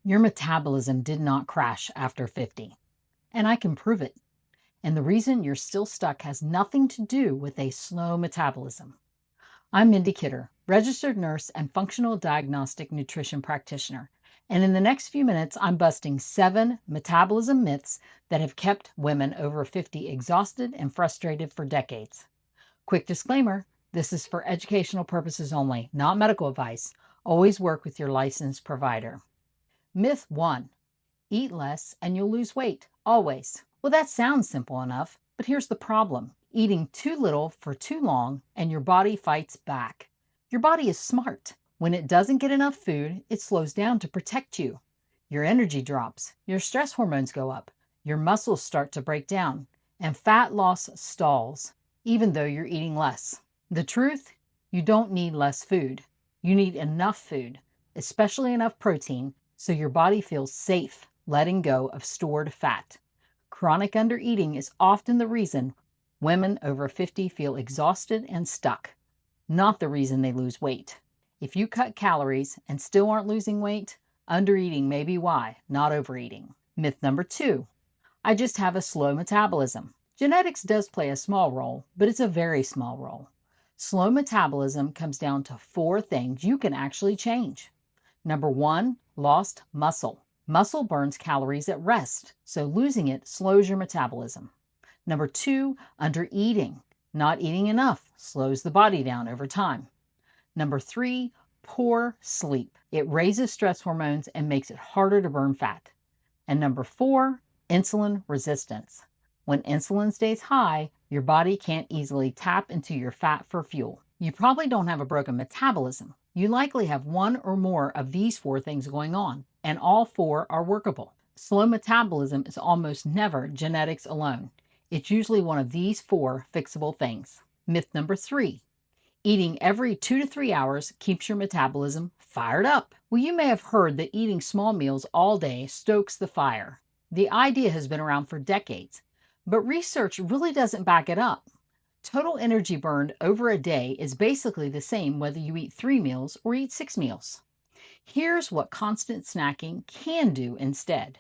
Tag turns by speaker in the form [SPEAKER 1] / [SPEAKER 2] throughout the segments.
[SPEAKER 1] Your metabolism did not crash after 50, and I can prove it. And the reason you're still stuck has nothing to do with a slow metabolism. I'm Mindy Kidder, registered nurse and functional diagnostic nutrition practitioner. And in the next few minutes, I'm busting 7 metabolism myths that have kept women over 50 exhausted and frustrated for decades. Quick disclaimer, this is for educational purposes only, not medical advice. Always work with your licensed provider. Myth 1. Eat less and you'll lose weight, always. Well, that sounds simple enough, but here's the problem. Eating too little for too long and your body fights back. Your body is smart. When it doesn't get enough food, it slows down to protect you. Your energy drops, your stress hormones go up, your muscles start to break down, and fat loss stalls, even though you're eating less. The truth? You don't need less food. You need enough food, especially enough protein, so your body feels safe letting go of stored fat. Chronic undereating is often the reason women over 50 feel exhausted and stuck, not the reason they lose weight. If you cut calories and still aren't losing weight, undereating may be why, not overeating. Myth number 2, I just have a slow metabolism. Genetics does play a small role, but it's a very small role. Slow metabolism comes down to 4 things you can actually change. Number 1, lost muscle. Muscle burns calories at rest, so losing it slows your metabolism. Number 2, undereating. Not eating enough slows the body down over time. Number 3, poor sleep. It raises stress hormones and makes it harder to burn fat. And number 4, insulin resistance. When insulin stays high, your body can't easily tap into your fat for fuel. You probably don't have a broken metabolism. You likely have one or more of these 4 things going on, and all 4 are workable. Slow metabolism is almost never genetics alone. It's usually one of these 4 fixable things. Myth number 3. Eating every 2 to 3 hours keeps your metabolism fired up. Well, you may have heard that eating small meals all day stokes the fire. The idea has been around for decades, but research really doesn't back it up. Total energy burned over a day is basically the same whether you eat 3 meals or eat 6 meals. Here's what constant snacking can do instead.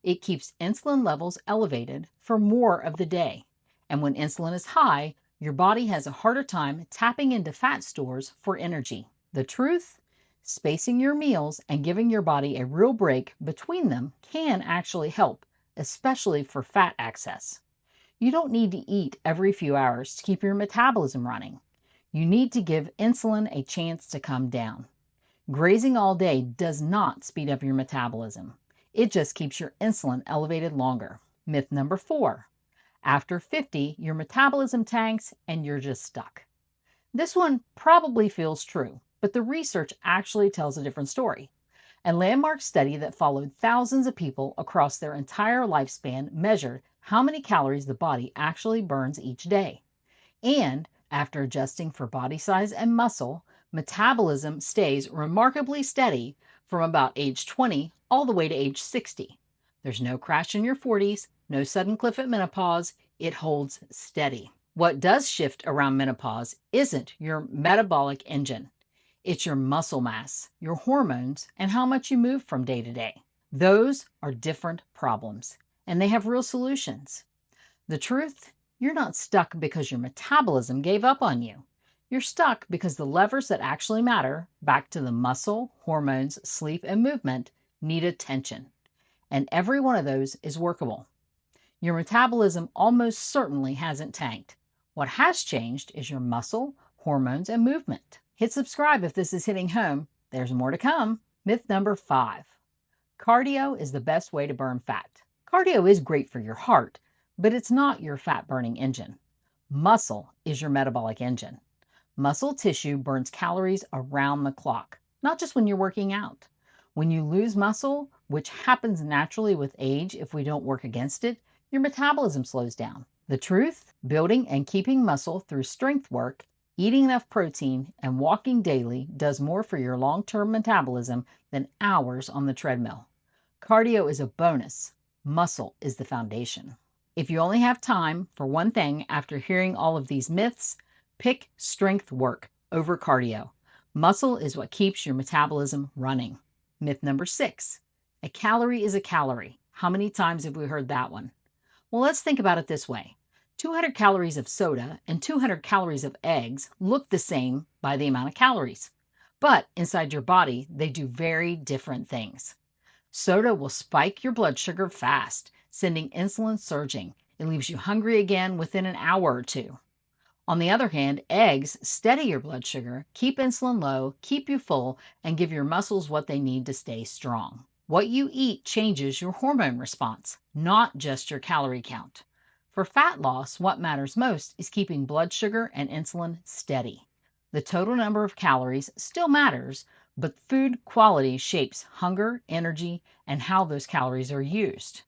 [SPEAKER 1] It keeps insulin levels elevated for more of the day. And when insulin is high, your body has a harder time tapping into fat stores for energy. The truth? Spacing your meals and giving your body a real break between them can actually help, especially for fat access. You don't need to eat every few hours to keep your metabolism running. You need to give insulin a chance to come down. Grazing all day does not speed up your metabolism. It just keeps your insulin elevated longer. Myth number 4. After 50, your metabolism tanks and you're just stuck. This one probably feels true, but the research actually tells a different story. A landmark study that followed thousands of people across their entire lifespan measured how many calories the body actually burns each day. And after adjusting for body size and muscle, metabolism stays remarkably steady from about age 20 all the way to age 60. There's no crash in your 40s, no sudden cliff at menopause. It holds steady. What does shift around menopause isn't your metabolic engine. It's your muscle mass, your hormones, and how much you move from day to day. Those are different problems, and they have real solutions. The truth? You're not stuck because your metabolism gave up on you. You're stuck because the levers that actually matter, back to the muscle, hormones, sleep, and movement, need attention. And every one of those is workable. Your metabolism almost certainly hasn't tanked. What has changed is your muscle, hormones, and movement. Hit subscribe if this is hitting home. There's more to come. Myth number 5. Cardio is the best way to burn fat. Cardio is great for your heart, but it's not your fat-burning engine. Muscle is your metabolic engine. Muscle tissue burns calories around the clock, not just when you're working out. When you lose muscle, which happens naturally with age if we don't work against it, your metabolism slows down. The truth? Building and keeping muscle through strength work, eating enough protein, and walking daily does more for your long-term metabolism than hours on the treadmill. Cardio is a bonus. Muscle is the foundation. If you only have time for one thing after hearing all of these myths, pick strength work over cardio. Muscle is what keeps your metabolism running. Myth number 6. A calorie is a calorie. How many times have we heard that one? Well, let's think about it this way. 200 calories of soda and 200 calories of eggs look the same by the amount of calories. But inside your body, they do very different things. Soda will spike your blood sugar fast, sending insulin surging. It leaves you hungry again within an hour or two. On the other hand, eggs steady your blood sugar, keep insulin low, keep you full, and give your muscles what they need to stay strong. What you eat changes your hormone response, not just your calorie count. For fat loss, what matters most is keeping blood sugar and insulin steady. The total number of calories still matters, but food quality shapes hunger, energy, and how those calories are used.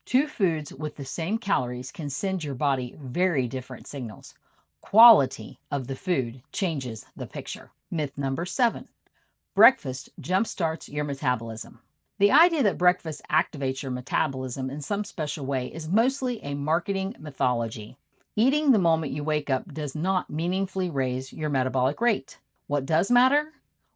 [SPEAKER 1] Two foods with the same calories can send your body very different signals. Quality of the food changes the picture. Myth number 7. Breakfast jumpstarts your metabolism. The idea that breakfast activates your metabolism in some special way is mostly a marketing mythology. Eating the moment you wake up does not meaningfully raise your metabolic rate. What does matter?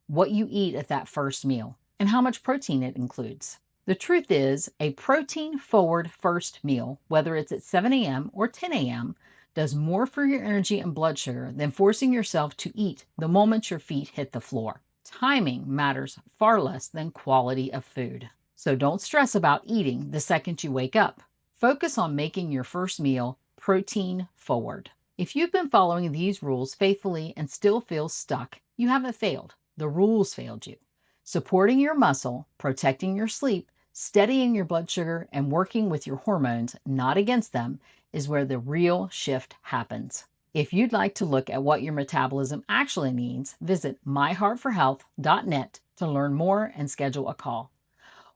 [SPEAKER 1] What you eat at that first meal and how much protein it includes. The truth is, a protein-forward first meal, whether it's at 7 a.m. or 10 a.m., does more for your energy and blood sugar than forcing yourself to eat the moment your feet hit the floor. Timing matters far less than quality of food. So don't stress about eating the second you wake up. Focus on making your first meal protein-forward. If you've been following these rules faithfully and still feel stuck, you haven't failed. The rules failed you. Supporting your muscle, protecting your sleep, steadying your blood sugar, and working with your hormones, not against them, is where the real shift happens. If you'd like to look at what your metabolism actually needs, visit myheartforhealth.net to learn more and schedule a call.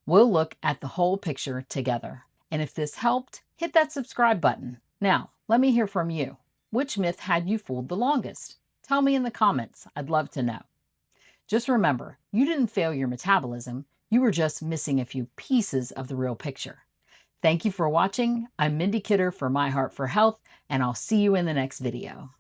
[SPEAKER 1] We'll look at the whole picture together. And if this helped, hit that subscribe button. Now, let me hear from you. Which myth had you fooled the longest? Tell me in the comments. I'd love to know. Just remember, you didn't fail your metabolism. You were just missing a few pieces of the real picture. Thank you for watching. I'm Mindy Kidder for My Heart for Health, and I'll see you in the next video.